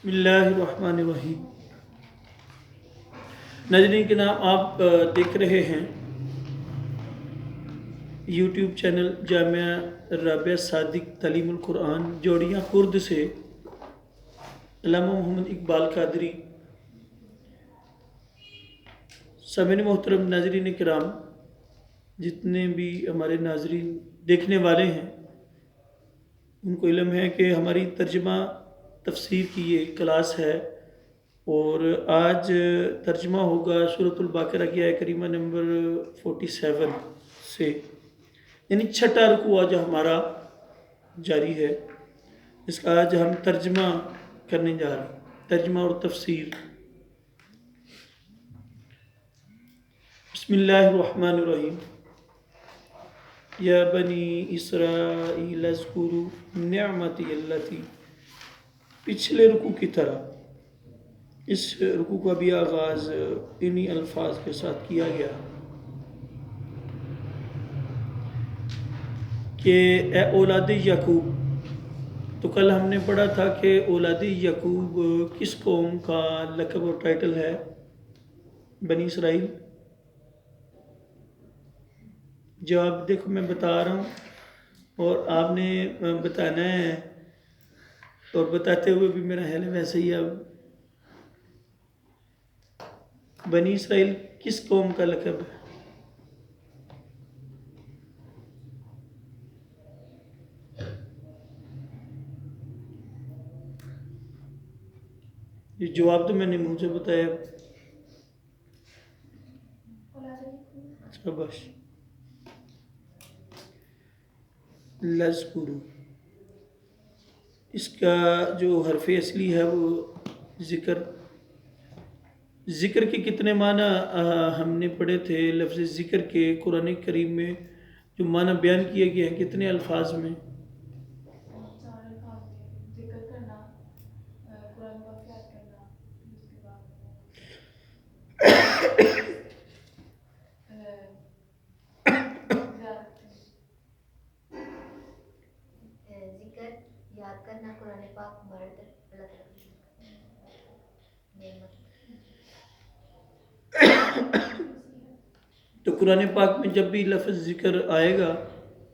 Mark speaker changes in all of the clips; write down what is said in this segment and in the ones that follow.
Speaker 1: بسم اللہ الرحمن الرحیم۔ ناظرین کے نام آپ دیکھ رہے ہیں یوٹیوب چینل جامعہ رابعہ صادق تعلیم القرآن جوڑیاں خرد سے علامہ محمد اقبال قادری۔ سامعین محترم، ناظرین کرام، جتنے بھی ہمارے ناظرین دیکھنے والے ہیں ان کو علم ہے کہ ہماری ترجمہ تفسیر کی یہ کلاس ہے، اور آج ترجمہ ہوگا سورۃ البقرہ کی آیہ کریمہ نمبر 47 سے، یعنی چھٹا رکوع آج ہمارا جاری ہے، اس کا آج ہم ترجمہ کرنے جا رہے ہیں، ترجمہ اور تفسیر۔ بسم اللہ الرحمن الرحیم۔ یا بنی اسرائیل اذکروا نعمتی التی، پچھلے رکوع کی طرح اس رکوع کا بھی آغاز انہی الفاظ کے ساتھ کیا گیا کہ اے اولاد یعقوب۔ تو کل ہم نے پڑھا تھا کہ اولاد یعقوب کس قوم کا لقب اور ٹائٹل ہے؟ بنی اسرائیل۔ جواب دیکھو میں بتا رہا ہوں اور آپ نے بتانا ہے، اور بتاتے ہوئے بھی میرا حل ویسے ہی۔ اب بنی اسرائیل کس قوم کا لقب ہے؟ یہ جواب تو میں نے منہ سے بتایا۔ شاباش۔ لذکروا، اس کا جو حرف اصلی ہے وہ ذکر۔ ذکر کے کتنے معنی ہم نے پڑھے تھے؟ لفظ ذکر کے قرآن کریم میں جو معنی بیان کیے گئے ہیں کتنے الفاظ میں؟
Speaker 2: ذکر کرنا، قرآن پاک یاد کرنا، اس کے بعد ذکر یاد کرنا، قرآن پاک مرد اللہ تعالیٰ کی نعمت۔
Speaker 1: تو قرآن پاک میں جب بھی لفظ ذکر آئے گا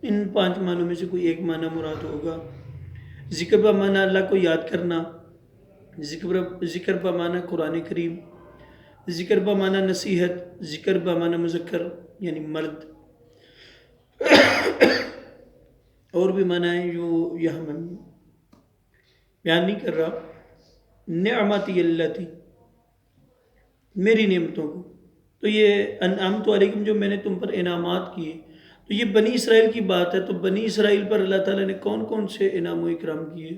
Speaker 1: ان 5 معنوں میں سے کوئی ایک معنی مراد ہوگا۔ ذکر کا معنی اللہ کو یاد کرنا، ذکر کا معنی قرآن کریم، ذکر کا معنی نصیحت، ذکر کا معنی مذکر یعنی مرد، اور بھی معنی ہیں جو یہاں میں بیان نہیں کر رہا۔ نعمتی التی، میری نعمتوں کو، تو یہ انعمت علیکم جو میں نے تم پر انعامات کیے، تو یہ بنی اسرائیل کی بات ہے۔ تو بنی اسرائیل پر اللہ تعالیٰ نے کون کون سے انعام و اکرام کیے؟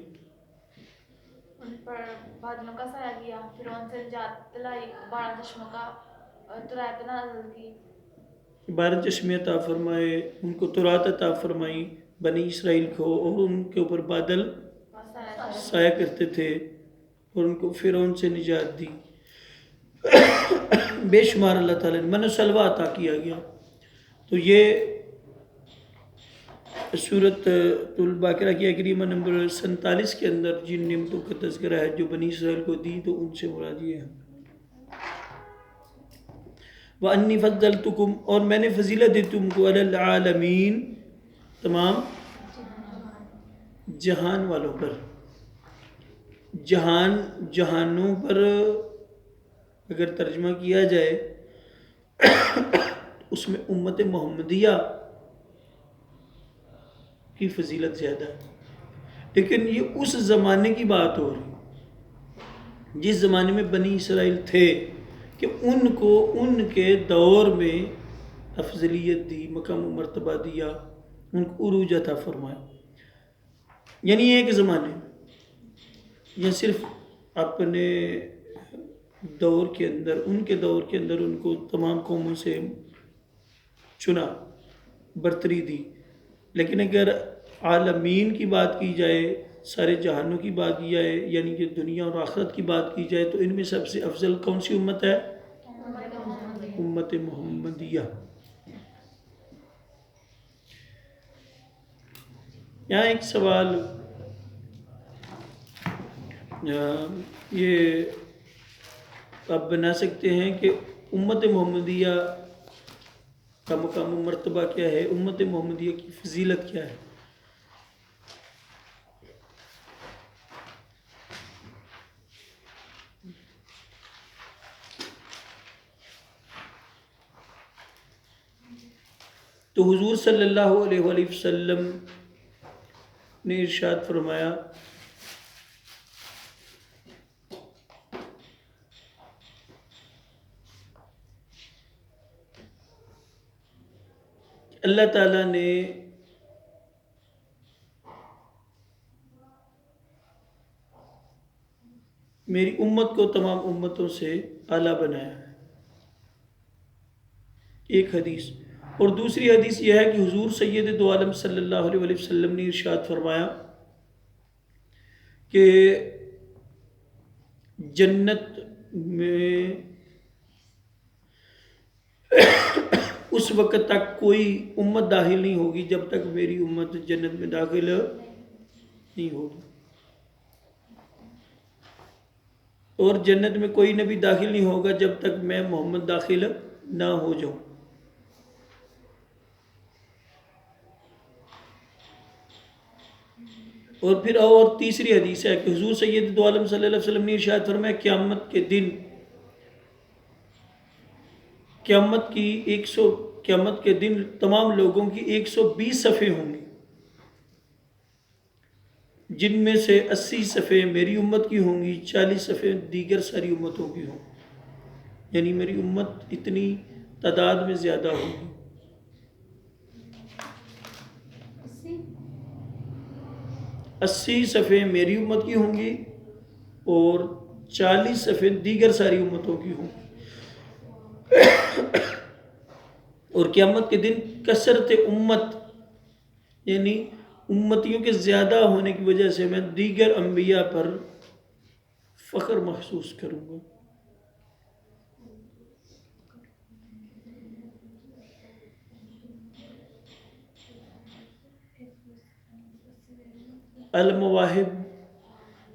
Speaker 2: ان پر بادلوں کا سایہ کیا، فرعون سے نجات دلائی، 12 چشموں کا ترایت نازل کی،
Speaker 1: 12 چشمے عطا فرمائے، ان کو تورات عطا فرمائی بنی اسرائیل کو، اور ان کے اوپر بادل سایہ کرتے تھے، اور ان کو فرعون سے نجات دی۔ بے شمار اللہ تعالیٰ نے من و سلوہ عطا کیا گیا۔ تو یہ سورۃ البقرہ کی آیہ کریمہ نمبر 47 کے اندر جن نعمتوں کا تذکرہ ہے جو بنی اسرائیل کو دی، تو ان سے مراد یہ ہے۔ وَأَنِّي فَضَّلْتُكُمْ، اور میں نے فضیلت دی تم کو، عَلَى الْعَالَمِينَ، تمام جہان والوں پر۔ جہانوں پر اگر ترجمہ کیا جائے اس میں امت محمدیہ کی فضیلت زیادہ ہے، لیکن یہ اس زمانے کی بات ہو رہی جس زمانے میں بنی اسرائیل تھے، کہ ان کو ان کے دور میں افضلیت دی، مقام و مرتبہ دیا، ان کو عروج عطا فرمایا۔ یعنی ایک زمانے یہ صرف اپنے دور کے اندر، ان کے دور کے اندر ان کو تمام قوموں سے چنا، برتری دی، لیکن اگر عالمین کی بات کی جائے، سارے جہانوں کی بات کی جائے، یعنی کہ دنیا اور آخرت کی بات کی جائے، تو ان میں سب سے افضل کون سی امت ہے؟ امت محمدیہ۔ یہاں ایک سوال یہ آپ بنا سکتے ہیں کہ امت محمدیہ کا مقام و مرتبہ کیا ہے، امت محمدیہ کی فضیلت کیا ہے۔ تو حضور صلی اللہ علیہ وآلہ وسلم نے ارشاد فرمایا اللہ تعالیٰ نے میری امت کو تمام امتوں سے اعلیٰ بنایا ہے، ایک حدیث۔ اور دوسری حدیث یہ ہے کہ حضور سید دو عالم صلی اللہ علیہ وآلہ وسلم نے ارشاد فرمایا کہ جنت میں اس وقت تک کوئی امت داخل نہیں ہوگی جب تک میری امت جنت میں داخل نہیں ہوگی، اور جنت میں کوئی نبی داخل نہیں ہوگا جب تک میں محمد داخل نہ ہو جاؤں۔ اور پھر اور تیسری حدیث ہے کہ حضور سید دو عالم صلی اللہ علیہ وسلم نے ارشاد فرمایا قیامت کے دن تمام لوگوں کی 120 صفیں ہوں گی، جن میں سے 80 صفیں میری امت کی ہوں گی، 40 صفیں دیگر ساری امتوں کی ہوں گی، یعنی میری امت اتنی تعداد میں زیادہ ہوگی۔ 80 صفیں میری امت کی ہوں گی اور 40 صفیں دیگر ساری امتوں کی ہوں گی۔ اور قیامت کے دن کثرت امت یعنی امتیوں کے زیادہ ہونے کی وجہ سے میں دیگر انبیاء پر فخر محسوس کروں گا۔ المواہب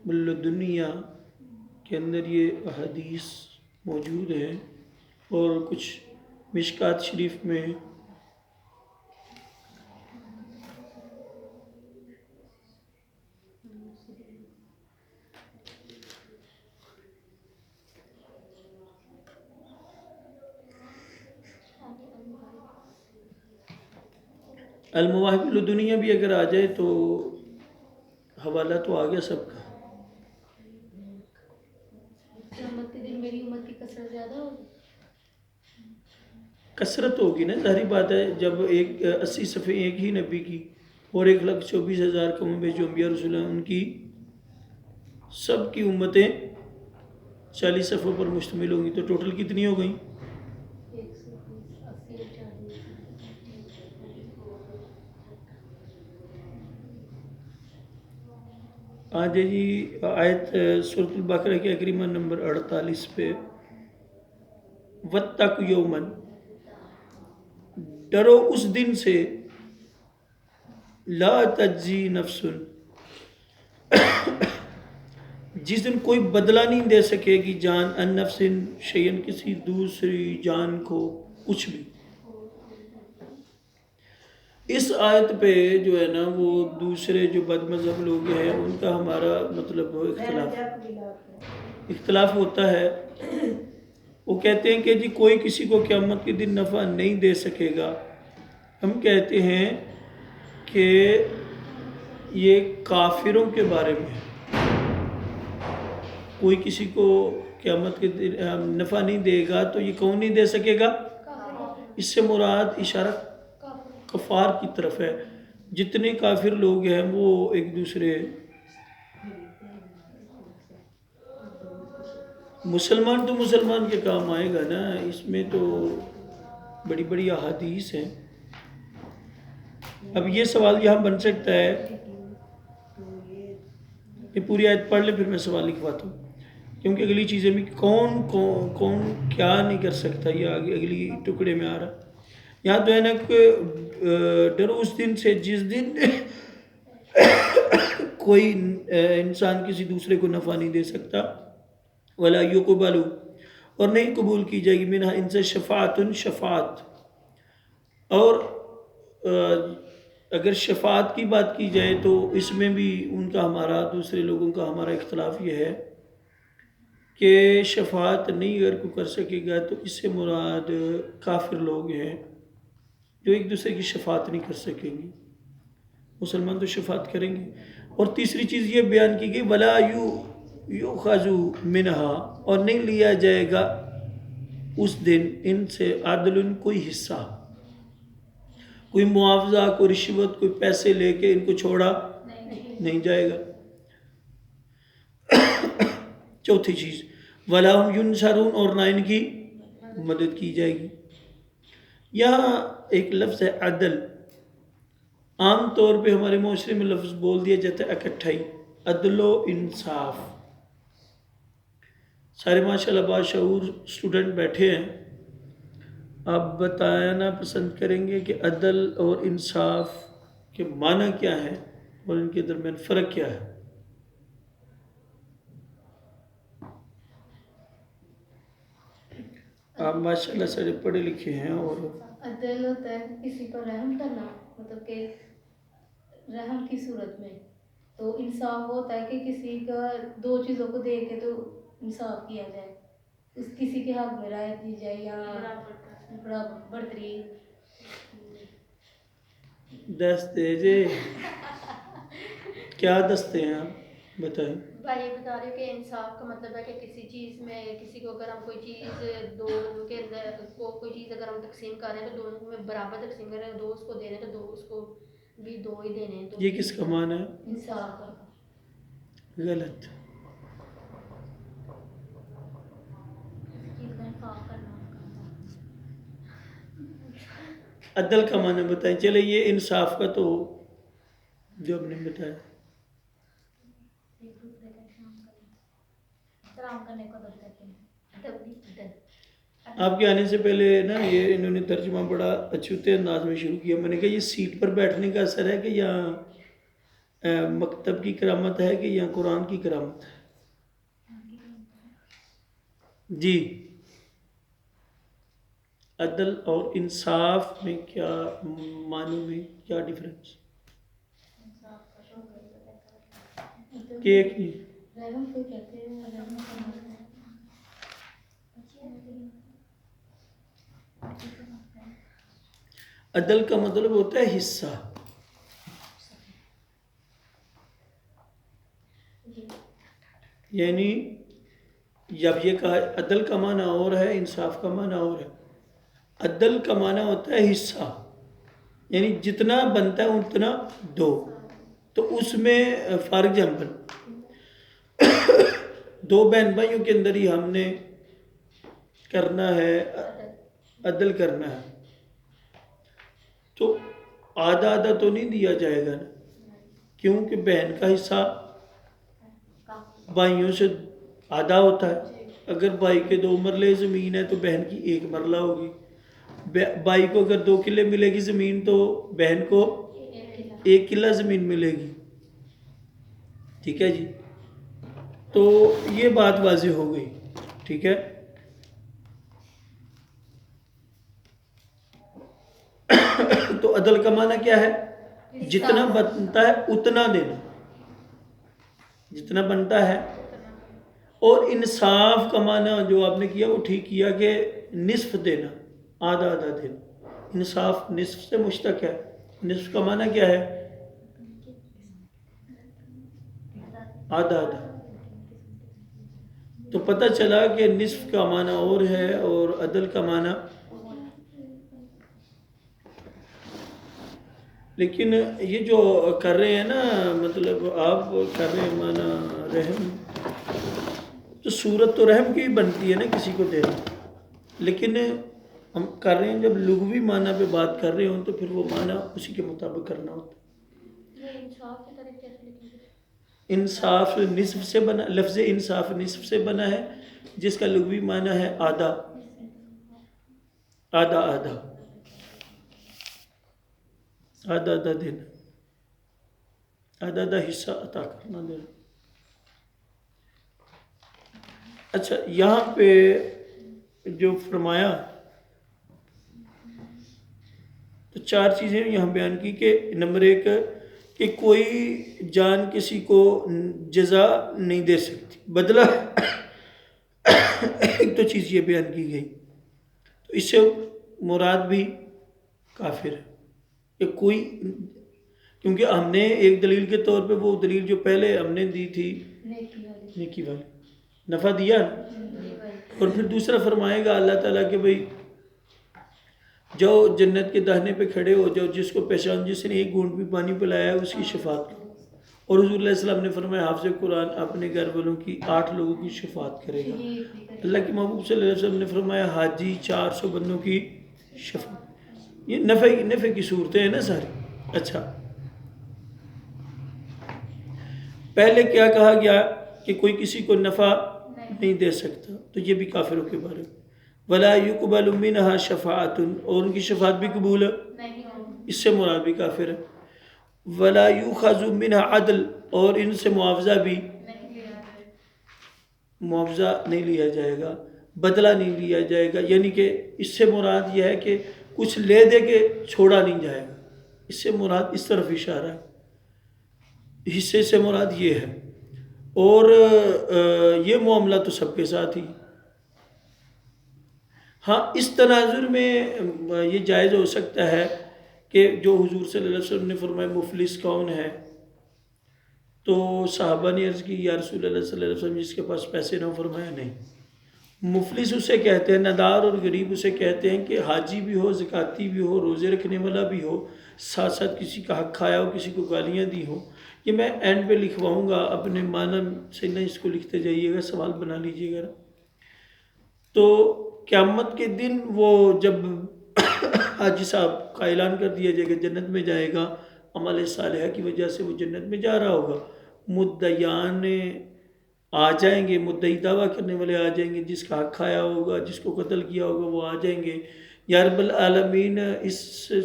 Speaker 1: اللدنیہ کے اندر یہ حدیث موجود ہے، اور کچھ مشکات شریف میں المواہب اللدنیہ بھی اگر آ جائے تو حوالہ تو آ گیا سب کا۔
Speaker 3: قیامت کے دن میری امت کی کثرت زیادہ ہوگی،
Speaker 1: کثرت ہوگی نا، ظاہری بات ہے، جب 80 صفحے ایک ہی نبی کی اور 1,24,000 کم و بیش جو انبیاء رسول ہیں ان کی سب کی امتیں 40 صفحوں پر مشتمل ہوں گی، تو ٹوٹل کتنی ہو گئیں؟
Speaker 3: 120 80 40۔
Speaker 1: آج جی آیت سورۃ البقرہ کے کریمہ نمبر 48 پہ وَاتَّقُوا یَوْمًا، ڈرو اس دن سے لا تجزی نفس، جس دن کوئی بدلہ نہیں دے سکے گی جان ان نفس شیئن کسی دوسری جان کو کچھ بھی۔ اس آیت پہ جو ہے نا وہ دوسرے جو بد مذہب لوگ ہیں ان کا ہمارا مطلب اختلاف ہوتا ہے۔ وہ کہتے ہیں کہ جی کوئی کسی کو قیامت کے دن نفع نہیں دے سکے گا، ہم کہتے ہیں کہ یہ کافروں کے بارے میں ہے۔ کوئی کسی کو قیامت کے دن نفع نہیں دے گا تو یہ کون نہیں دے سکے گا؟ اس سے مراد اشارہ کفار کی طرف ہے۔ جتنے کافر لوگ ہیں وہ ایک دوسرے، مسلمان تو مسلمان کے کام آئے گا نا، اس میں تو بڑی بڑی احادیث ہیں۔ اب یہ سوال یہاں بن سکتا ہے، یہ پوری آیت پڑھ لیں پھر میں سوال لکھواتا ہوں، کیونکہ اگلی چیزیں بھی کون کیا نہیں کر سکتا، یہ آگے اگلی ٹکڑے میں آ رہا۔ یہاں تو ہے نا کہ ڈرو اس دن سے جس دن کوئی انسان کسی دوسرے کو نفع نہیں دے سکتا. ولا یقبل، اور نہیں قبول کی جائے گی منہا ان سے شفاعت شفاعت. اور اگر شفاعت کی بات کی جائے تو اس میں بھی ان کا ہمارا دوسرے لوگوں کا ہمارا اختلاف یہ ہے کہ شفاعت نہیں اگر کوئی کر سکے گا تو اس سے مراد کافر لوگ ہیں جو ایک دوسرے کی شفاعت نہیں کر سکیں گے. مسلمان تو شفاعت کریں گے. اور تیسری چیز یہ بیان کی گئی ولا یؤخذ منہا، اور نہیں لیا جائے گا اس دن ان سے عدل کوئی حصہ، کوئی معاوضہ، کوئی رشوت، کوئی پیسے لے کے ان کو چھوڑا نہیں جائے گا. چوتھی چیز ولا هم ینصرون، اور نہ ان کی مدد کی جائے گی. یہاں ایک لفظ ہے عدل. عام طور پہ ہمارے معاشرے میں لفظ بول دیا جاتا ہے اکٹھائی، عدل و انصاف. سارے ماشاءاللہ باشعور اسٹوڈنٹ بیٹھے ہیں، آپ بتانا پسند کریں گے کہ عدل اور انصاف کے معنی کیا ہے اور ان کے درمیان فرق کیا ہے؟ آپ ماشاءاللہ سارے پڑھے لکھے ہیں. اور
Speaker 3: عدل ہوتا ہے کسی پر رحم کرنا، مطلب کہ رحم کی صورت میں. تو انصاف ہوتا ہے کہ کسی کا دو چیزوں کو دیکھ کے تو انصاف کیا جائے، اس کسی کے حق میں رائے دی جائے یا برابری.
Speaker 1: دستے جی کیا دستے ہیں آپ بتائیں.
Speaker 4: بھائی یہ بتا رہے کہ انصاف کا مطلب ہے کہ کسی چیز میں کسی کو اگر ہم کوئی چیز دو کے کوئی چیز اگر ہم تقسیم کر رہے ہیں تو دونوں میں برابر تقسیم کر رہے ہیں، دو اس کو دے رہے ہیں تو دو اس کو بھی دو ہی دینے ہیں. تو
Speaker 1: یہ کس کا معنی ہے؟
Speaker 3: انصاف کا.
Speaker 1: غلط. عدل کا معنی بتائیں. چلے یہ انصاف کا تو جو ہم نے بتایا. آپ کے آنے سے پہلے نا یہ انہوں نے ترجمہ بڑا اچھوتے انداز میں شروع کیا. میں نے کہا یہ سیٹ پر بیٹھنے کا اثر ہے کہ یا مکتب کی کرامت ہے کہ یا قرآن کی کرامت ہے؟ جی عدل اور انصاف میں کیا معنی میں کیا ڈفرینس؟ کہ ایک نہیں.
Speaker 3: رحم کو کہتے ہیں رحم کرنا.
Speaker 1: عدل کا مطلب ہوتا ہے حصہ. یعنی جب یہ کہا عدل کا معنی اور ہے انصاف کا معنی اور ہے. عدل کا معنی ہوتا ہے حصہ، یعنی جتنا بنتا ہے اتنا دو. تو اس میں فار ایگزامپل دو بہن بھائیوں کے اندر ہی ہم نے کرنا ہے عدل کرنا ہے تو آدھا آدھا تو نہیں دیا جائے گا نا، کیونکہ بہن کا حصہ بھائیوں سے آدھا ہوتا ہے. اگر بھائی کے 2 مرلے زمین ہے تو بہن کی 1 مرلہ ہوگی. بھائی کو اگر 2 کلے ملے گی زمین تو بہن کو 1 کلہ زمین ملے گی. ٹھیک ہے جی، تو یہ بات واضح ہو گئی. ٹھیک ہے. تو عدل کا معنی کیا ہے؟ جتنا بنتا ہے اتنا دینا، جتنا بنتا ہے. اور انصاف کا معنی جو آپ نے کیا وہ ٹھیک کیا کہ نصف دینا، آدھا آدھا دینا. انصاف نصف سے مشتق ہے. نصف کا معنی کیا ہے؟ آدھا آدھا. تو پتہ چلا کہ نصف کا معنی اور ہے اور عدل کا معنی. لیکن یہ جو کر رہے ہیں نا، مطلب آپ کر رہے ہیں معنی رحم، تو صورت تو رحم کی بھی بنتی ہے نا کسی کو دینا، لیکن ہم کر رہے ہیں جب لغوی معنی پہ بات کر رہے ہوں تو پھر وہ معنی اسی کے مطابق کرنا ہوتا ہے. انصاف نصف سے بنا، لفظ انصاف نصف سے بنا ہے جس کا لغوی معنی ہے آدھا آدھا آدھا آدھا آدھا دینا. آدھا آدھا حصہ عطا کرنا دینا. اچھا یہاں پہ جو فرمایا تو 4 چیزیں یہاں بیان کی کہ نمبر 1 کہ کوئی جان کسی کو جزا نہیں دے سکتی، بدلہ. ایک تو چیز یہ بیان کی گئی، تو اس سے مراد بھی کافر ہے کہ کوئی، کیونکہ ہم نے ایک دلیل کے طور پہ وہ دلیل جو پہلے ہم نے دی تھی نیکی والی نفع دیا نا، اور پھر دوسرا فرمائے گا اللہ تعالیٰ کہ بھئی جاؤ جنت کے دہنے پہ کھڑے ہو جاؤ، جس کو پہچان، جس نے ایک گھونٹ بھی پانی پلایا ہے اس کی شفاعت کرو. اور حضور علیہ السلام نے فرمایا حافظ قرآن اپنے گھر والوں کی 8 لوگوں کی شفاعت کرے گا. اللہ کے محبوب صلی اللہ علیہ وسلم نے فرمایا حاجی 400 بندوں کی شفاعت. یہ نفع کی صورتیں ہیں نا ساری. اچھا پہلے کیا کہا گیا کہ کوئی کسی کو نفع نہیں دے سکتا، تو یہ بھی کافروں کے بارے میں. وَلَا يُقْبَلُ مِنْهَا شَفَاعَةٌ، اور ان کی شفاعت بھی قبول اس سے مراد بھی کافر ہے. وَلَا يُؤْخَذُ مِنْهَا عَدْلٌ، اور ان سے معاوضہ بھی نہیں لیا جائے گا، بدلہ نہیں لیا جائے گا. یعنی کہ اس سے مراد یہ ہے کہ کچھ لے دے کے چھوڑا نہیں جائے گا. اس سے مراد اس طرف اشارہ ہے، حصے سے مراد یہ ہے. اور یہ معاملہ تو سب کے ساتھ ہی. ہاں اس تناظر میں یہ جائز ہو سکتا ہے کہ جو حضور صلی اللہ علیہ وسلم نے فرمایا مفلس کون ہے، تو صحابہ نے عرض کی یا رسول اللہ صلی اللہ علیہ وسلم جس کے پاس پیسے نہ ہو. فرمایا نہیں، مفلس اسے کہتے ہیں، ندار اور غریب اسے کہتے ہیں کہ حاجی بھی ہو، زکاتی بھی ہو، روزے رکھنے والا بھی ہو، ساتھ ساتھ کسی کا حق کھایا ہو، کسی کو گالیاں دی ہو. یہ میں اینڈ پہ لکھواؤں گا، اپنے معنی سے نہ اس کو لکھتے جائیے گا، سوال بنا لیجیے گا. تو قیامت کے دن وہ جب حاجی صاحب کا اعلان کر دیا جائے گا جنت میں جائے گا، عمل صالحہ کی وجہ سے وہ جنت میں جا رہا ہوگا. مدعیان آ جائیں گے، مدعی دعویٰ کرنے والے آ جائیں گے، جس کا حق کھایا ہوگا، جس کو قتل کیا ہوگا وہ آ جائیں گے. یا رب العالمین اس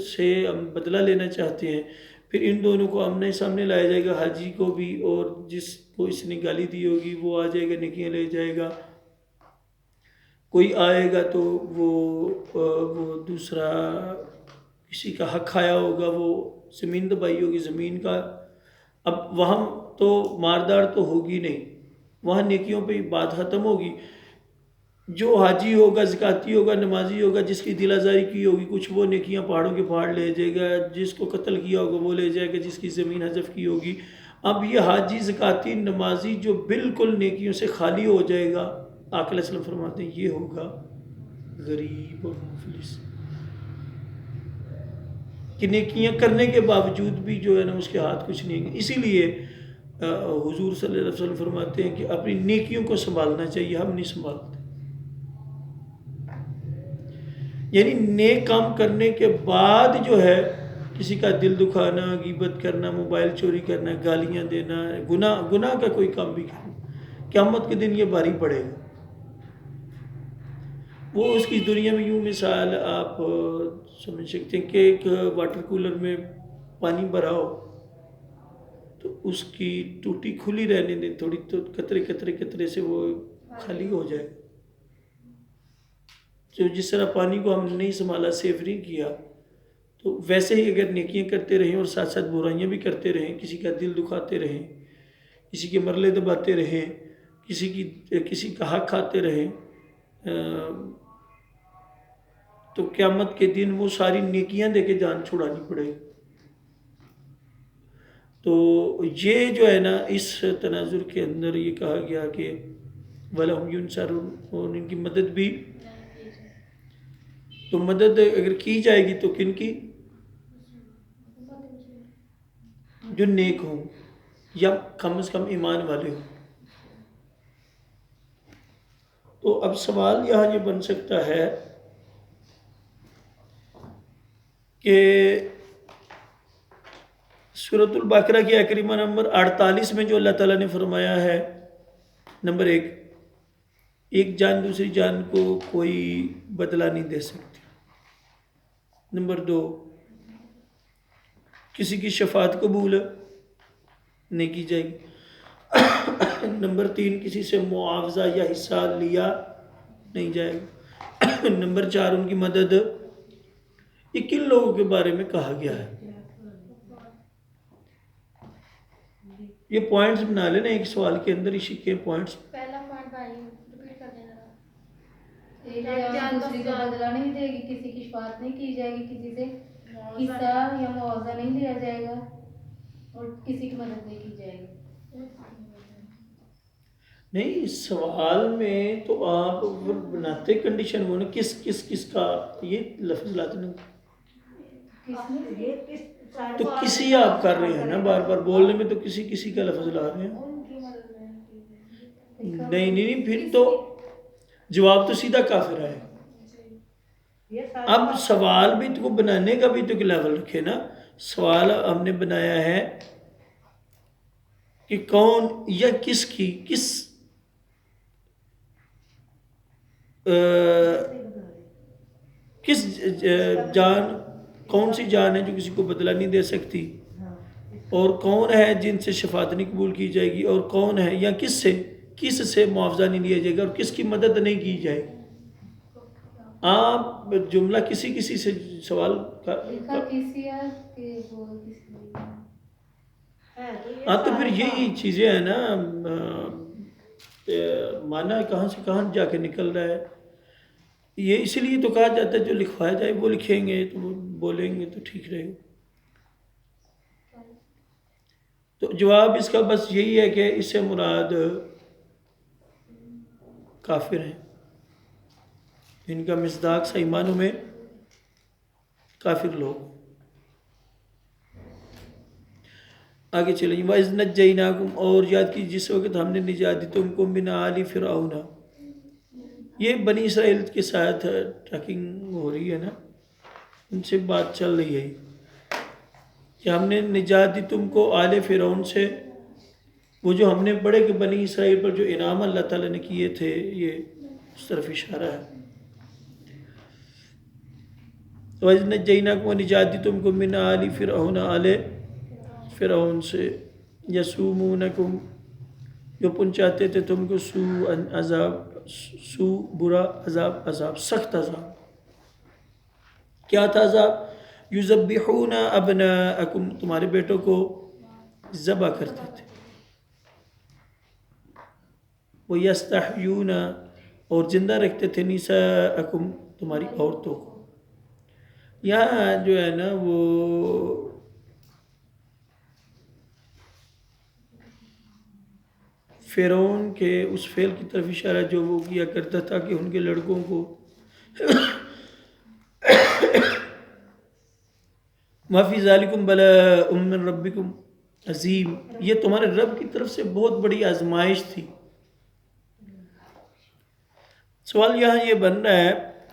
Speaker 1: سے ہم بدلہ لینا چاہتے ہیں. پھر ان دونوں کو آمنے سامنے لایا جائے گا، حاجی کو بھی اور جس کو اس نے گالی دی ہوگی وہ آ جائے گا، نیکیاں لے جائے گا. کوئی آئے گا تو وہ دوسرا کسی کا حق کھایا ہوگا، وہ زمین دبائی ہوگی زمین کا. اب وہاں تو ماردار تو ہوگی نہیں، وہاں نیکیوں پہ بات ختم ہوگی. جو حاجی ہوگا، زکاتی ہوگا، نمازی ہوگا، جس کی دل آزاری کی ہوگی کچھ، وہ نیکیاں پہاڑوں کے پہاڑ لے جائے گا. جس کو قتل کیا ہوگا وہ لے جائے گا، جس کی زمین حذف کی ہوگی. اب یہ حاجی، زکاتی، نمازی جو بالکل نیکیوں سے خالی ہو جائے گا، آقا علیہ السلام فرماتے ہیں یہ ہوگا غریب اور مفلس، کہ نیکیاں کرنے کے باوجود بھی جو ہے نا اس کے ہاتھ کچھ نہیں ہے. اسی لیے حضور صلی اللہ علیہ وسلم فرماتے ہیں کہ اپنی نیکیوں کو سنبھالنا چاہیے، ہم نہیں سنبھالتے. یعنی نیک کام کرنے کے بعد جو ہے کسی کا دل دکھانا، غیبت کرنا، موبائل چوری کرنا، گالیاں دینا، گناہ کا کوئی کام بھی کرنا، قیامت کے دن یہ بھاری پڑے گا. وہ اس کی دنیا میں یوں مثال آپ سمجھ سکتے ہیں کہ ایک واٹر کولر میں پانی بھرا ہو تو اس کی ٹوٹی کھلی رہنے دیں تھوڑی، تو قطرے قطرے قطرے سے وہ خالی ہو جائے. جو جس طرح پانی کو ہم نے نہیں سنبھالا، سیو نہیں کیا، تو ویسے ہی اگر نیکیاں کرتے رہیں اور ساتھ ساتھ برائیاں بھی کرتے رہیں، کسی کا دل دکھاتے رہیں، کسی کے مرلے دباتے رہیں، کسی کا حق کھاتے رہیں، تو قیامت کے دن وہ ساری نیکیاں دے کے جان چھڑانی پڑے گی. تو یہ جو ہے نا اس تناظر کے اندر یہ کہا گیا کہ وَلَهُمْ يُنْصَرُونَ، اور ان کی مدد بھی. تو مدد اگر کی جائے گی تو کن کی؟ جو نیک ہوں یا کم از کم ایمان والے ہوں. تو اب سوال یہاں یہ بن سکتا ہے کہ سورۃ البقرہ کی کریمہ نمبر 48 میں جو اللہ تعالیٰ نے فرمایا ہے، نمبر 1، ایک جان دوسری جان کو کوئی بدلہ نہیں دے سکتی. نمبر 2، کسی کی شفاعت قبول ہے. نہیں کی جائے گی۔ نمبر 3 کسی سے معاوضہ یا حصہ لیا نہیں جائے گا۔ نمبر 4 ان کی مدد۔ یہ کن لوگوں کے بارے میں کہا گیا ہے؟ یہ پوائنٹس بنا لینا ایک سوال کے اندر، اسی کے پوائنٹس۔
Speaker 2: پہلا پوائنٹ بھائی ریپیٹ کر دینا۔
Speaker 3: دوسری کو بدلہ نہیں دے گی، کسی کی شفاعت نہیں کی جائے گی، کسی سے حصہ یا معاوضہ نہیں لیا جائے گا، اور کسی کی مدد نہیں کی جائے گی۔
Speaker 1: نہیں، سوال میں تو آپ بناتے کنڈیشن وہ نا کس کا یہ لفظ لاتے نہیں، تو کسی آپ کر رہے ہیں نا، بار بار بولنے میں تو کسی کا لفظ لا رہے ہیں۔
Speaker 2: ان کی مدد میں
Speaker 1: نہیں، پھر تو جواب تو سیدھا کافر ہے۔ اب سوال بھی تو بنانے کا بھی تو لیول رکھے نا۔ سوال ہم نے بنایا ہے کہ کون یا کس جان، کون سی جان ہے جو کسی کو بدلہ نہیں دے سکتی، اور کون ہے جن سے شفاعت نہیں قبول کی جائے گی، اور کون ہے یا کس سے معاوضہ نہیں لیا جائے گا، اور کس کی مدد نہیں کی جائے گی۔ آپ جملہ کسی سے سوال ہاں، تو پھر یہی چیزیں ہیں نا، معنی کہاں سے کہاں جا کے نکل رہا ہے۔ یہ اس لیے تو کہا جاتا ہے جو لکھوایا جائے وہ لکھیں گے تو وہ بولیں گے تو ٹھیک رہے گا۔ تو جواب اس کا بس یہی ہے کہ اس سے مراد کافر ہیں، ان کا مصداق صحیح معنوں میں کافر لوگ۔ آگے چلیں گے۔ وَإِذْ نَجَّيْنَاكُمْ، اور یاد کی جس وقت ہم نے نجات دی تم کو مِنْ آلِ فرعون۔ یہ بنی اسرائیل کے ساتھ ٹاکنگ ہو رہی ہے نا، ان سے بات چل رہی ہے کہ ہم نے نجات دی تم کو آل فرعون سے، وہ جو ہم نے پڑھے کہ بنی اسرائیل پر جو انعام اللہ تعالیٰ نے کیے تھے، یہ اس طرف اشارہ ہے۔ وَإِذْ نَجَّيْنَاكُمْ، نجات دی تم کو مِنْ آلِ فرعون، آل فرعون سے، یسومونکم، جو پہنچاتے تھے تم کو سوء برا عذاب، سخت عذاب۔ کیا تھا عذاب؟ یذبحون ابناءکم، تمہارے بیٹوں کو ذبح کرتے تھے، ویستحیون، اور زندہ رکھتے تھے، نساءکم، تمہاری عورتوں کو۔ یہاں جو ہے نا وہ فرعون کے اس فعل کی طرف اشارہ جو وہ کیا کرتا تھا کہ ان کے لڑکوں کو مَا فِي ذَلِكُمْ بَلَاءٌ مِّن رَبِّكُمْ عظیم، یہ تمہارے رب کی طرف سے بہت بڑی آزمائش تھی۔ سوال یہاں یہ بن رہا ہے،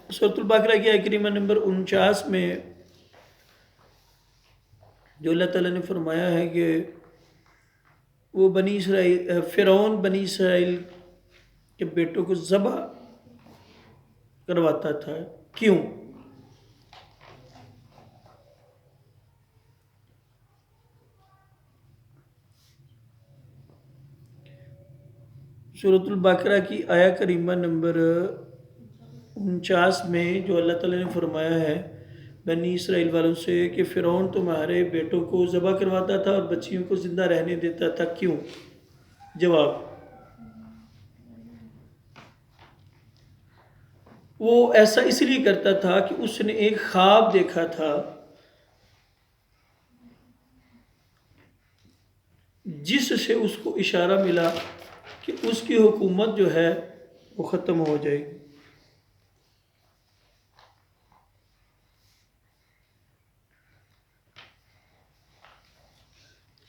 Speaker 1: سورۃ البقرہ کی آیت کریمہ نمبر 49 میں جو اللہ تعالیٰ نے فرمایا ہے کہ وہ بنی اسرائیل، فرعون بنی اسرائیل کے بیٹوں کو ذبح کرواتا تھا، کیوں؟ سورۃ البقرہ کی آیت کریمہ نمبر 49 میں جو اللہ تعالیٰ نے فرمایا ہے بنی اسرائیل والوں سے کہ فرعون تمہارے بیٹوں کو ذبح کرواتا تھا اور بچیوں کو زندہ رہنے دیتا تھا، کیوں؟ جواب، وہ ایسا اس لیے کرتا تھا کہ اس نے ایک خواب دیکھا تھا جس سے اس کو اشارہ ملا کہ اس کی حکومت جو ہے وہ ختم ہو جائے گی،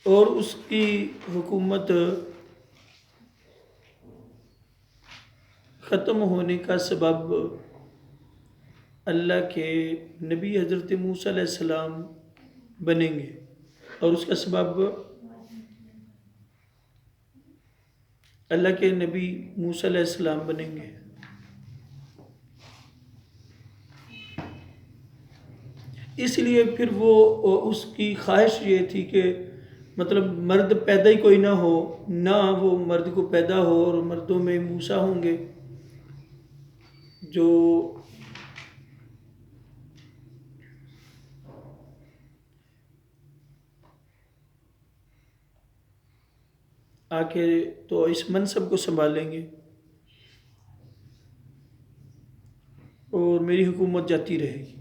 Speaker 1: اور اس کی حکومت ختم ہونے کا سبب اللہ کے نبی حضرت موسیٰ علیہ السلام بنیں گے، اور اس کا سبب اللہ کے نبی موسیٰ علیہ السلام بنیں گے۔ اس لیے پھر وہ اس کی خواہش یہ تھی کہ مطلب مرد پیدا ہی کوئی نہ ہو، نہ وہ مرد کو پیدا ہو، اور مردوں میں موسیٰ ہوں گے جو آ کے تو اس منصب کو سنبھالیں گے اور میری حکومت جاتی رہے گی۔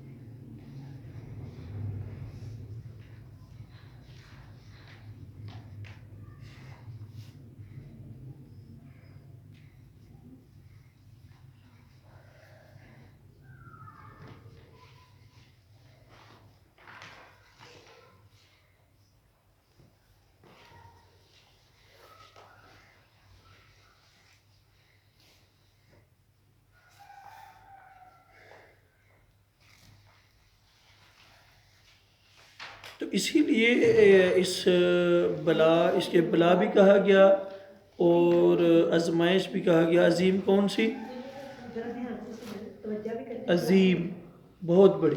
Speaker 1: تو اسی لیے اس کے بلا بھی کہا گیا اور آزمائش بھی کہا گیا۔ عظیم کون سی؟ عظیم، بہت بڑی۔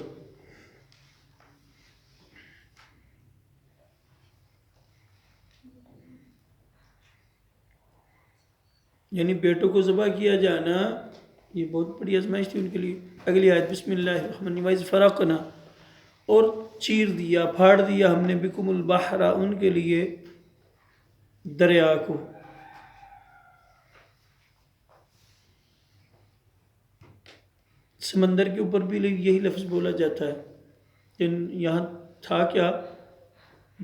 Speaker 1: یعنی بیٹوں کو ذبح کیا جانا یہ بہت بڑی آزمائش تھی ان کے لیے۔ اگلی آیت، بسم اللہ الرحمن الرحیم، وَإِذْ فَرَقْنَا، اور چیر دیا، پھاڑ دیا ہم نے، بِكُمُ الْبَحْرَ، ان کے لیے دریا کو۔ سمندر کے اوپر بھی یہی لفظ بولا جاتا ہے، لیکن یہاں تھا کیا؟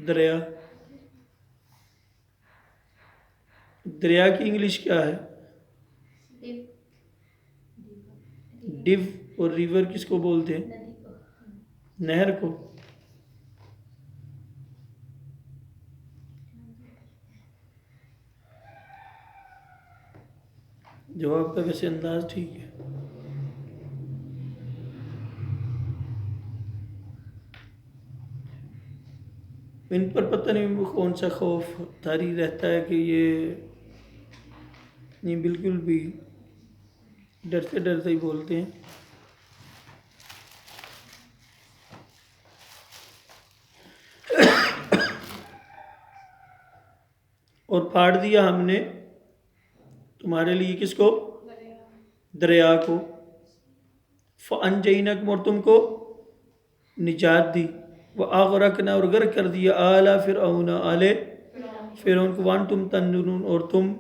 Speaker 1: دریا۔ دریا کی انگلش کیا ہے؟ ڈیو، اور ریور کس کو بولتے ہیں؟ نہر کو۔ جواب کا ویسے انداز ٹھیک ہے۔ ان پر پتہ نہیں کون سا خوف طاری رہتا ہے کہ یہ بالکل بھی ڈرتے ڈرتے ہی بولتے ہیں۔ اور پھاڑ دیا ہم نے تمہارے لیے کس کو؟ دریا کو۔ فَأَنْجَيْنَاكُمْ، اور تم کو نجات دی، وَأَغْرَقْنَا، اور غرق کر دیا، آلَ فرعون، آلِ فرعون کو، وَأَنْتُمْ تَنظُرُونَ، اور تم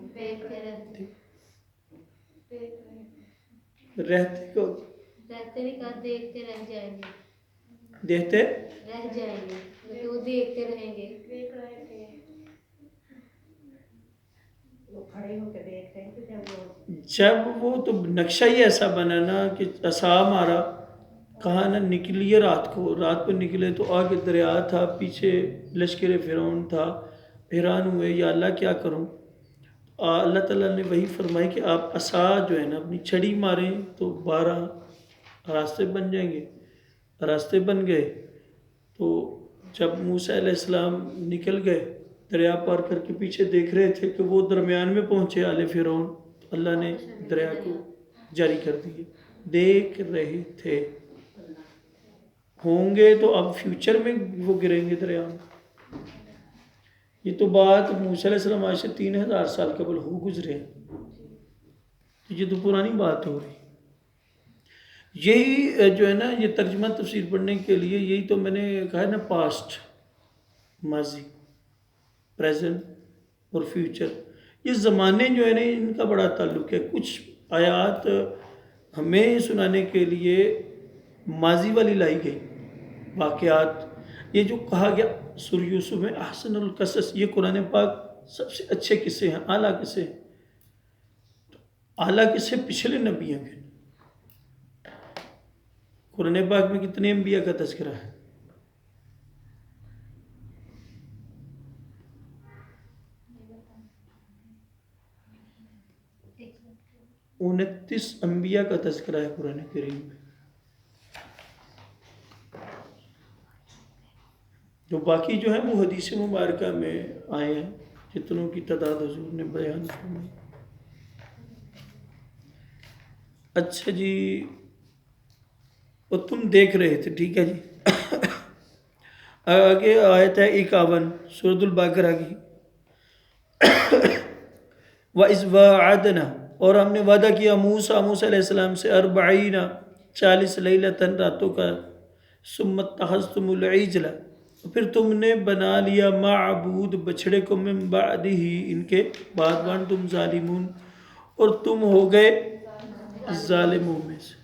Speaker 1: رہتے کو
Speaker 3: نہیں کہا، دیکھتے رہ جائیں گے،
Speaker 1: دیکھتے
Speaker 3: رہ جائیں گے، مطلب وہ دیکھتے رہیں گے۔
Speaker 2: دیکھ رہے تھے،
Speaker 5: وہ کھڑے ہو کے دیکھ رہے تھے
Speaker 1: جب وہ تو نقشہ ہی ایسا بنا نا کہ عصا مارا، کہاں نہ نکلیے رات کو، رات کو نکلے تو آگے دریا تھا، پیچھے لشکر فرعون تھا، حیران ہوئے یا اللہ کیا کروں؟ اللہ تعالیٰ نے وہی فرمائی کہ آپ عصا جو ہے نا اپنی چھڑی ماریں تو 12 راستے بن جائیں گے۔ راستے بن گئے تو جب موسیٰ علیہ السلام نکل گئے دریا پار کر کے، پیچھے دیکھ رہے تھے کہ وہ درمیان میں پہنچے آل فرعون، تو اللہ نے دریا کو جاری کر دیے۔ دیکھ رہے تھے، ہوں گے تو اب فیوچر میں وہ گریں گے دریا میں۔ یہ تو بات موسیٰ علیہ السلام آج سے 3000 سال قبل ہو گزرے ہیں، تو یہ تو پرانی بات ہو رہی۔ یہی جو ہے نا، یہ ترجمہ تفسیر پڑھنے کے لیے یہی تو میں نے کہا ہے نا، پاسٹ، ماضی، پریزنٹ اور فیوچر، یہ زمانے جو ہے نا ان کا بڑا تعلق ہے۔ کچھ آیات ہمیں سنانے کے لیے ماضی والی لائی گئی واقعات۔ یہ جو کہا گیا سورہ یوسف میں احسن القصص، یہ قرآن پاک سب سے اچھے قصے ہیں، اعلیٰ قصے ہیں۔ اعلیٰ قصے پچھلے نبیوں کے، قرآن پاک میں کتنے انبیاء کا تذکرہ ہے؟ 29 انبیاء کا تذکرہ ہے قرآن کریم میں۔ جو باقی جو ہیں وہ حدیث مبارکہ میں آئے ہیں، جتنوں کی تعداد حضور نے بیان فرمائی۔ اچھا جی، اور تم دیکھ رہے تھے، ٹھیک ہے جی۔ آگے آیت ہے 51 سورۃ البقرہ کی. وَإِذْ وَاعَدْنَا، اور ہم نے وعدہ کیا موسیٰ علیہ السلام سے 40 لیلۃً راتوں کا. ثُمَّ اتَّخَذْتُمُ الْعِجْلَ، پھر تم نے بنا لیا معبود بچھڑے کو من بعدہ ان کے بعد. وَأَنْتُمْ ظَالِمُونَ، اور تم ہو گئے ظالموں میں سے.